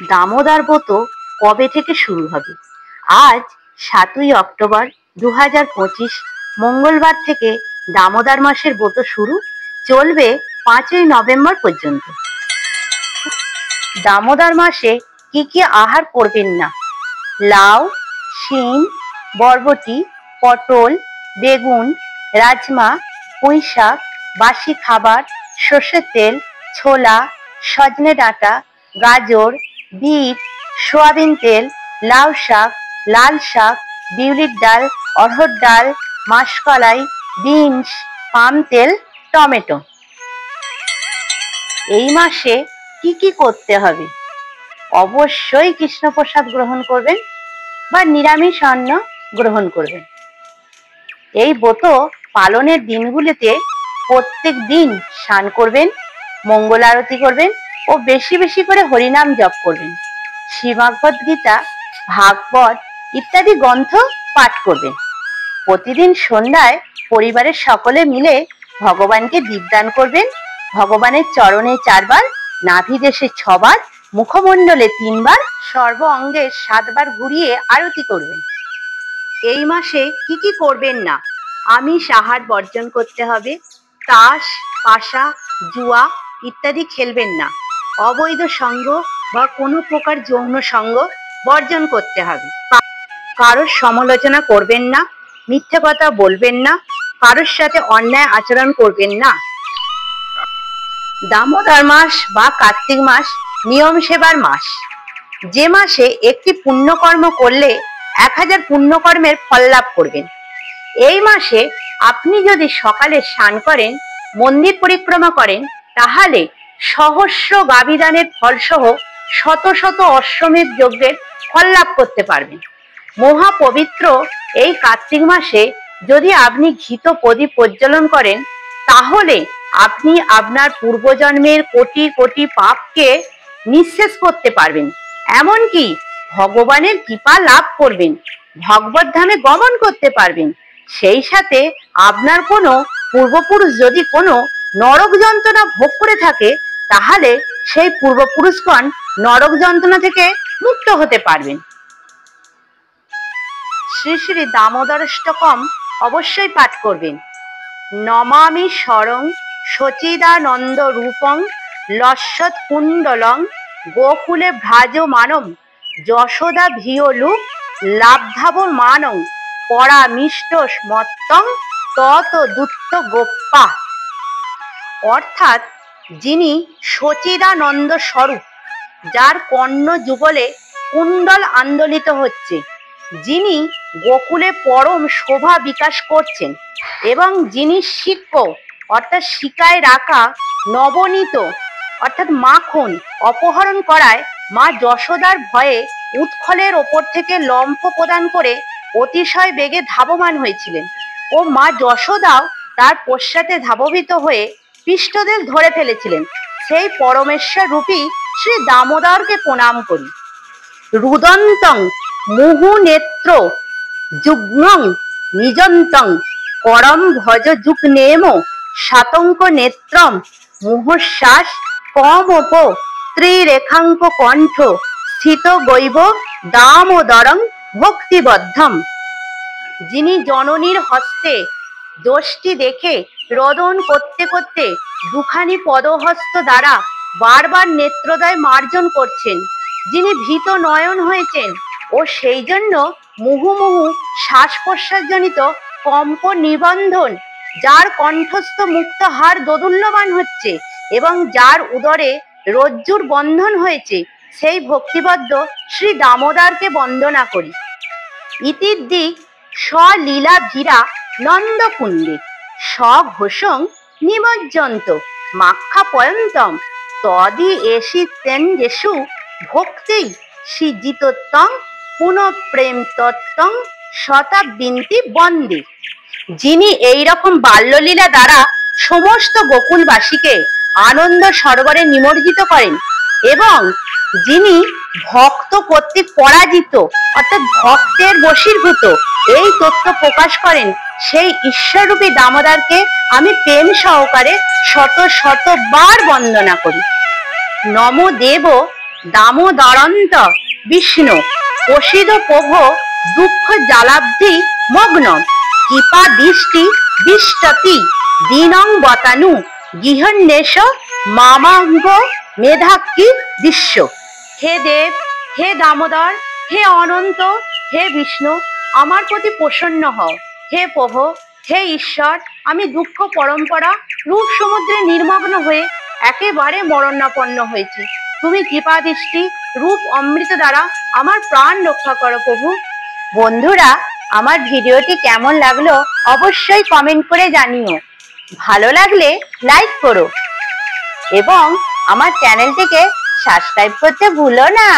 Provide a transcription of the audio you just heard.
দামোদর ব্রত কবে থেকে শুরু হবে? আজ 7ই অক্টোবর 2025 মঙ্গলবার থেকে দামোদর মাসের ব্রত শুরু, চলবে 5ই নভেম্বর পর্যন্ত। দামোদর মাসে কি কি আহার করবেন না? লাউ, শিম, বরবটি, পটল, বেগুন, রাজমা, পুঁই শাক, বাসি খাবার, সর্ষের তেল, ছোলা, সজনে ডাঁটা, গাজর, বিট, সয়াবিন তেল, লাউ শাক, লাল শাক, বিউলির ডাল, অড়হর ডাল, মাসকলাই, বিনস, পাম তেল, টমেটো। এই মাসে কি কি করতে হবে? অবশ্যই কৃষ্ণপ্রসাদ গ্রহণ করবেন বা নিরামিষ অন্ন গ্রহণ করবেন। এই ব্রত পালনের দিনগুলিতে প্রত্যেক দিন স্নান করবেন, মঙ্গল আরতি করবেন ও বেশি বেশি করে হরিনাম জপ করবেন। শ্রীমদ্ভগবদ গীতা, ভাগবত ইত্যাদি গ্রন্থ পাঠ করবেন। প্রতিদিন সন্ধ্যায় পরিবারের সকলে মিলে ভগবানকে দীপদান করবেন। ভগবানের চরণে 4 বার, নাভি দেশে 6 বার, মুখমণ্ডলে 3 বার, সর্ব অঙ্গে 7 বার ঘুরিয়ে আরতি করবেন। এই মাসে কি কি করবেন না? আমিষ আহার বর্জন করতে হবে। তাস, পাশা, জুয়া ইত্যাদি খেলবেন না। অবৈধ সঙ্গ বা কোনো প্রকার যৌন সঙ্গ বর্জন করতে হবে। কারোর সমালোচনা করবেন না, মিথ্যে কথা বলবেন না, কারোর সাথে অন্যায় আচরণ করবেন না। দামোদর মাস বা কার্তিক মাস নিয়ম সেবার মাস। যে মাসে একটি পুণ্যকর্ম করলে 1000 পুণ্যকর্মের ফল লাভ করবেন। এই মাসে আপনি যদি সকালে স্নান করেন, মন্দির পরিক্রমা করেন, তাহলে সহস্র গাভীদানের ফলসহ শত শত অশ্বমেধ যজ্ঞের ফল লাভ করতে পারবেন। মহাপবিত্র এই কার্তিক মাসে যদি আপনি ঘৃত প্রদীপ প্রজ্বলন করেন, তাহলে আপনি আপনার পূর্বজন্মের কোটি কোটি পাপকে নিঃশেষ করতে পারবেন। এমনকি ভগবানের কৃপা লাভ করবেন, ভগবত ধামে গমন করতে পারবেন। সেই সাথে আপনার কোনো পূর্বপুরুষ যদি কোনো নরক যন্ত্রণা ভোগ করে থাকে, তাহলে সেই পূর্বপুরুষগণ নরক যন্ত্রণা থেকে মুক্ত হতে পারবেন। শ্রী শ্রী দামোদরাষ্টকম অবশ্যই পাঠ করবেন। নমামি স্বরং সচিদানন্দ রূপং লস্যৎ কুণ্ডলং গোকুলে ভ্রাজমানম যশোদা ভিয়লু লাভধাব মানং পরামিষ্ট মত্তং তত দুত্ত গোপ্পা। অর্থাৎ যিনি সচিদানন্দ স্বরূপ, যার কর্ণ যুগলে কুণ্ডল আন্দোলিত হচ্ছে, যিনি গোকুলে পরম শোভা বিকাশ করছেন এবং যিনি শিক্ষ অর্থাৎ শিকায় রাখা নবনীত অর্থাৎ মাখন অপহরণ করায় মা যশোদার ভয়ে উৎকলের ওপর থেকে লম্ফ প্রদান করে অতিশয় বেগে ধাবমান হয়েছিলেন ও মা যশোদাও তার পশ্চাতে ধাববিত হয়ে পৃষ্ঠদেশ ধরে ফেলেছিলেন। সেই পরমেশ্বর রূপী শ্রী দামোদরকে প্রণাম করি। রুদন্তং মুহু নেত্র যুগ্মং নিজন্তং করম ভজ যুগ্নেম শাতঙ্ক নেত্রম মুহশ্বাস কমপ ত্রিরেখাঙ্ক কণ্ঠ স্থিত গৈব দামোদরং ভক্তিবদ্ধম। যিনি জননীর হস্তে যষ্টি দেখে রোদন করতে করতে দুখানি পদহস্ত দ্বারা বারবার নেত্রদয় মার্জন করছেন, যিনি ভীত নয়ন হয়েছেন ও সেই জন্য মুহুমুহু শ্বাস প্রশ্বাসজনিত কম্প নিবন্ধন, যার কণ্ঠস্থ মুক্ত হার দোদুল্যমান হচ্ছে এবং যার উদরে রজ্জুর বন্ধন হয়েছে, সেই ভক্তিবদ্ধ শ্রী দামোদরকে বন্দনা করি। ইতিদ্দি স্বলীলা ভীরা নন্দকুণ্ডে স্বঘোষং নিমজ্জন্ত মাক্ষাপয়ন্তম তদি এসি তেঞ্জেষু ভক্তি সিজিতত্বং পুনঃপ্রেম তত্ত্বং শতাবিন্তি বন্দে। যিনি এইরকম বাল্যলীলা দ্বারা সমস্ত গোকুলবাসীকে আনন্দ সরোবরে নিমজ্জিত করেন এবং যিনি ভক্ত কর্তৃক পরাজিত অর্থাৎ ভক্তের বশীভূত এই তত্ত্ব প্রকাশ করেন, সেই ঈশ্বররূপী দামোদরকে আমি প্রেম সহকারে শত শতবার বন্দনা করি। নমো দেব দামোদরন্ত বিষ্ণু প্রসিদ প্রভো দুঃখ জালাব্ধি মগ্নম কৃপা দৃষ্টি বিষ্টতি দীনং বতানু গৃহন্বেষ মামাঙ্গ মেধাক্কি দৃশ্য। হে দেব, হে দামোদর, হে অনন্ত, হে বিষ্ণু, আমার প্রতি প্রসন্ন হও। হে প্রভু, হে ঈশ্বর, আমি দুঃখ পরম্পরা রূপ সমুদ্রে নির্মগ্ন হয়ে একেবারে মরণাপন্ন হয়েছি। তুমি কৃপা দৃষ্টি রূপ অমৃত দ্বারা আমার প্রাণ রক্ষা করো প্রভু। বন্ধুরা, আমার ভিডিওটি কেমন লাগলো অবশ্যই কমেন্ট করে জানিও। ভালো লাগলে লাইক করো এবং আমার চ্যানেলটিকে সাবস্ক্রাইব করতে ভুলো না।